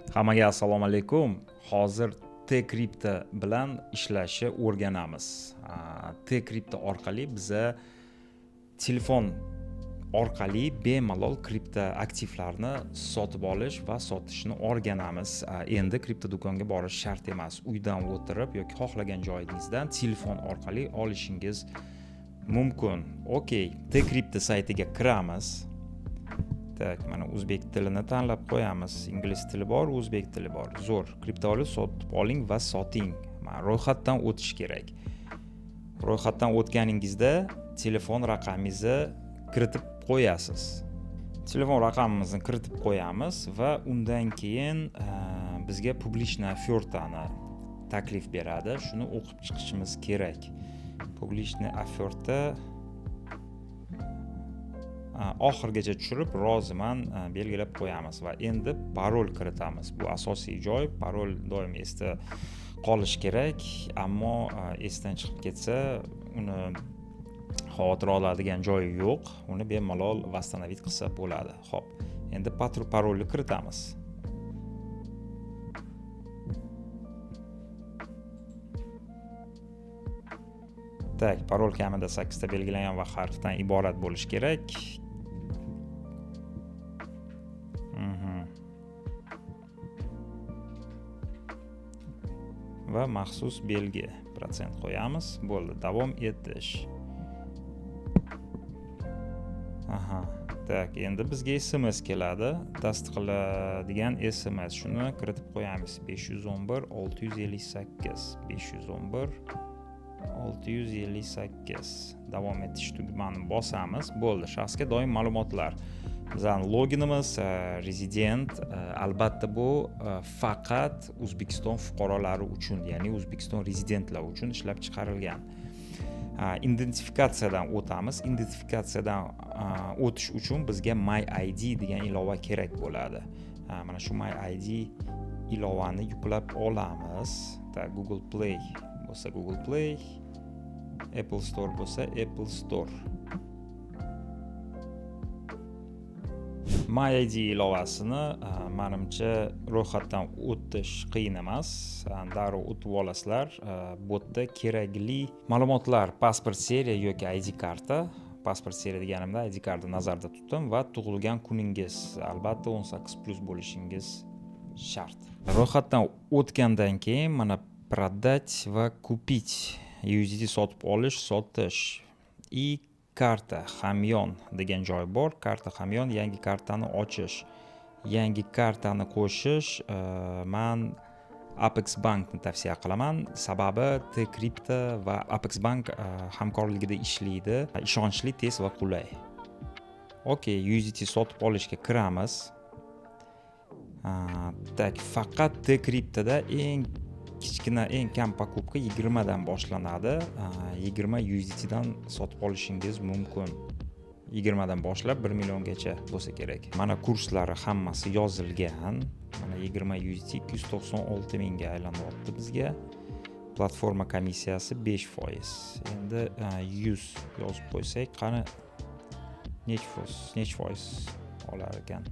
Hammaga assalomu alaykum. Hozir T-Crypto bilan ishlashni o'rganamiz. T-Crypto orqali biza telefon orqali bemalol kripto aktivlarni sotib olish va sotishni o'rganamiz. Endi kripto do'konga borish shart emas. Uydan o'tirib yoki xohlagan joyingizdan telefon orqali olishingiz mumkin. Okey, T-Crypto saytiga kiramiz. Tak, mana o'zbek tilini tanlab qo'yamiz. Ingliz tili bor, o'zbek tili bor. Zo'r. Kriptoni sotib oling va soting. Mana ro'yxatdan o'tish kerak. Ro'yxatdan o'tganingizda telefon raqamingizni kiritib qo'yasiz. Telefon raqamimizni kiritib qo'yamiz va undan keyin bizga publichniy ofertani taklif beradi. Shuni o'qib chiqishimiz kerak. Publichniy oferta oxirgacha tushirib roziman belgilab qo'yamiz va endi parol kiritamiz. Bu asosiy joy. Parol doim esda qolish kerak, ammo esdan chiqib ketsa uni xavotir oladigan joyi yo'q. Uni bemalol vastanavit qilsa bo'ladi. Xo'p, endi parolni kiritamiz. Tak, parol kamida 8 ta belgilangan va harfdan iborat bo'lishi kerak. Va maxsus belgi % qo'yamiz. Bo'ldi, davom etish. Tak, endi bizga SMS keladi. Tasdiqladigan SMS. Shuni kiritib qo'yamiz. 511 658 511 658. Davom etish tugmani bosamiz. Bo'ldi, shaxsga doir ma'lumotlar. Bizning loginimiz rezident, albatta bu faqat O'zbekiston fuqarolari uchun, ya'ni O'zbekiston rezidentlari uchun ishlab chiqarilgan. Identifikatsiyadan o'tamiz. Identifikatsiyadan o'tish uchun bizga My ID degan ilova kerak bo'ladi. Mana shu My ID ilovani yuklab olamiz. Google Play bo'lsa Google Play, Apple Store bo'lsa Apple Store. My ID ilovasini menimcha ro'yxatdan o'tish qiyin emas. Darrov o'tib olasizlar. Bu yerda kerakli ma'lumotlar: pasport seriya yoki ID karta. Pasport seriya deganimda ID karta nazarda tutdim va tug'ilgan kuningiz, albatta 18+ bo'lishingiz shart. Ro'yxatdan o'tgandan keyin mana продать va купить, USDT sotib olish, sotish и karta hamyon degan joy bor. Karta hamyon, yangi kartani ochish, yangi kartani qo'shish. Men Apex Bankni tavsiya qilaman. Sababi T-Crypto va Apex Bank hamkorligida ishlaydi. Ishonchli, tez va qulay. Okey, USDT sotib olishga kiramiz. Tak, faqat T-Cryptoda eng kichkina, eng kam покупка 20 dan boshlanadi. 20 USDT dan sotib olishingiz mumkin. 20 dan boshlab 1 milliongacha bo'lsa kerak. Mana kurslari hammasi yozilgan. Mana 20 USDT 296 mingga aylanyapti bizga. Platforma komissiyasi 5%. Endi 100 yozib qo'ysak, qani nech foiz olar ekan?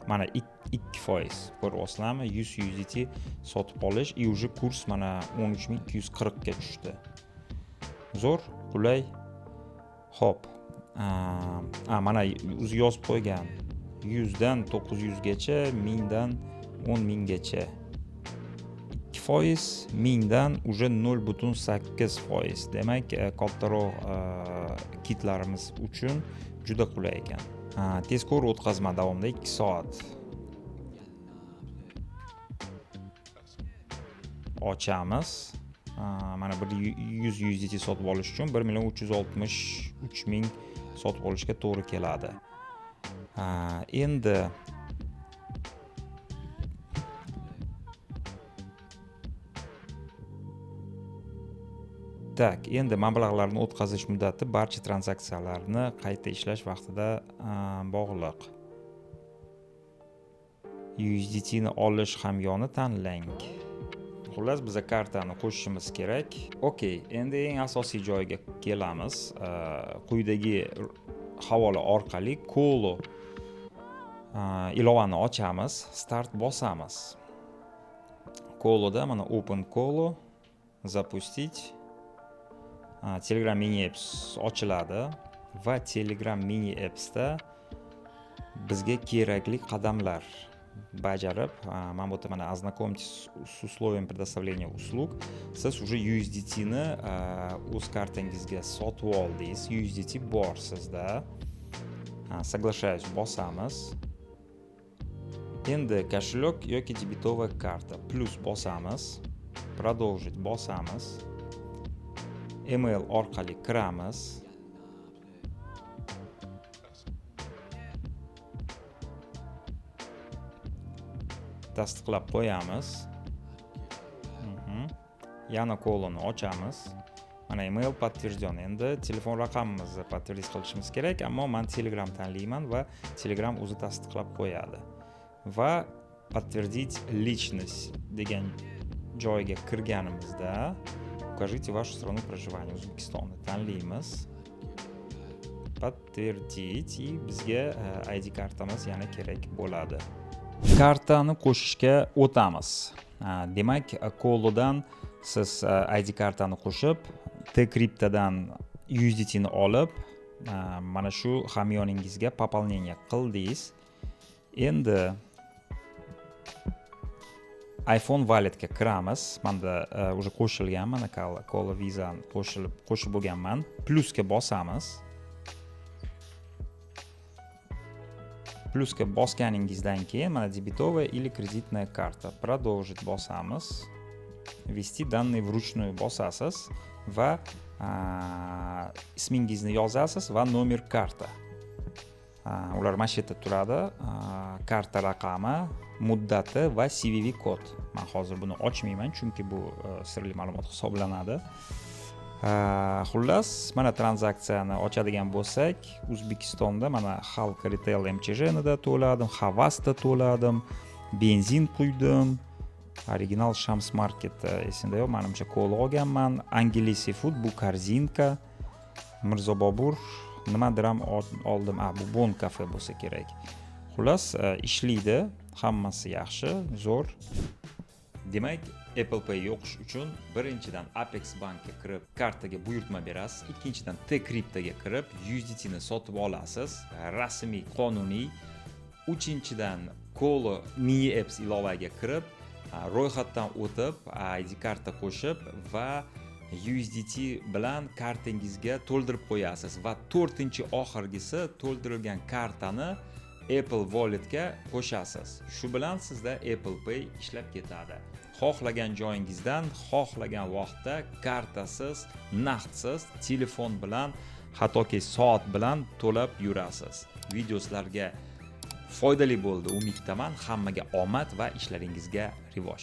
Mana 2% ko'ryapsizlarmi? 100 USDT sotib olish, и уже kurs mana 13240 ga tushdi. Zo'r, qulay. Xo'p. Mana o'zi yozib qo'ygan. 100 dan 900 gacha, 1000 dan 10 minggacha. 2%, 1000 dan уже 0.8%. Demak, kattaroq kitlarimiz uchun juda qulay ekan. Tezkor o'tkazma davomida 2 soat. Ochamiz. Mana 100 USDT sotib olish uchun 1.363.000 sotib olishga to'g'ri keladi. Endi endi mablag'larni o'tkazish muddati barcha tranzaksiyalarni qayta ishlash vaqtida bog'liq. USDT ni olish hamyoni tanlang. Xullas, biza kartani qo'shishimiz kerak. Okey, endi eng asosiy joyga kelamiz. Quyidagi havola orqali Colo ilovani ochamiz, start bosamiz. Koloda mana open kolo, запустить. Telegram mini apps ochiladi va Telegram mini appsda bizga kerakli qadamlar bajarib, mana bu yerda mana ознакомьтесь с условием предоставления услуг. Siz уже USDT ni o'z kartangizga sotib oldingiz, USDT bor sizda. Соглашаюсь bosamiz. Endi кошелек yoki debitovая karta plus bosamiz, продолжить bosamiz. Email orqali kiramiz. Tasdiqlab qo'yamiz. Yana koloni ochamiz. Mana email подтвержден. Endi telefon raqamimizni подтвердить qilishimiz kerak, ammo men Telegram tanlayman va Telegram o'zi tasdiqlab qo'yadi. Va подтвердить личность degan joyga kirganimizda укажите вашу страну проживания. O'zbekistonni tanlaymiz. Подтвердить и bizga ID kartamiz yana kerak bo'ladi. Kartani qo'shishga o'tamiz. Demak, kolodan siz ID kartani qo'shib, T-Cryptodan USDT ni olib, mana shu hamyoningizga пополнение qildingiz. Endi iPhone Walletga kiramiz. Menda уже qo'shilgan, mana Cola Visa qo'shib bo'lganman. Plusga bosamiz. Plusga bosganingizdan keyin mana debitovая или кредитная karta. Продолжить bosamiz. Ввести данные вручную bosasiz va ismingizni yozasiz va nomer karta. Ular mana shu yerda turadi. Karta raqami, muddati va CVV kod. Men hozir buni ochmayman chunki bu sirli ma'lumot hisoblanadi. Xullas, mana tranzaksiyani ochadigan bo'lsak, O'zbekistonda mana Xalq Retail MChNda to'ladim, Havasda to'ladim, benzin quydim, original Shams Market esimda yo'q, menimcha kola olganman, Angeli Seafood, bu korzinka, Mirzo Bobur nimadir ham oldim, bu Bon Cafe bo'lsa kerak. Xullas, ishlaydi, hammasi yaxshi, zo'r. Demak, Apple Pay yoqish uchun birinchidan Apex Bankga kirib, kartaga buyurtma berasiz, ikkinchidan T-Cryptoga kirib, USDT ni sotib olasiz, rasmiy, qonuniy. Uchinchidan Kolo mini apps ilovaga kirib, ro'yxatdan o'tib, ID karta qo'shib va USDT bilan kartingizga to'ldirib qo'yasiz va to'rtinchi oxirgisi to'ldirilgan kartani Apple Walletga qo'shasiz. Shu bilan sizda Apple Pay ishlab ketadi. Xohlagan joyingizdan, xohlagan vaqtda kartasiz, naqdsiz, telefon bilan, hattoki soat bilan to'lab yurasiz. Video sizlarga foydali bo'ldi, umid qilaman. Hammaga omad va ishlaringizga rivoj.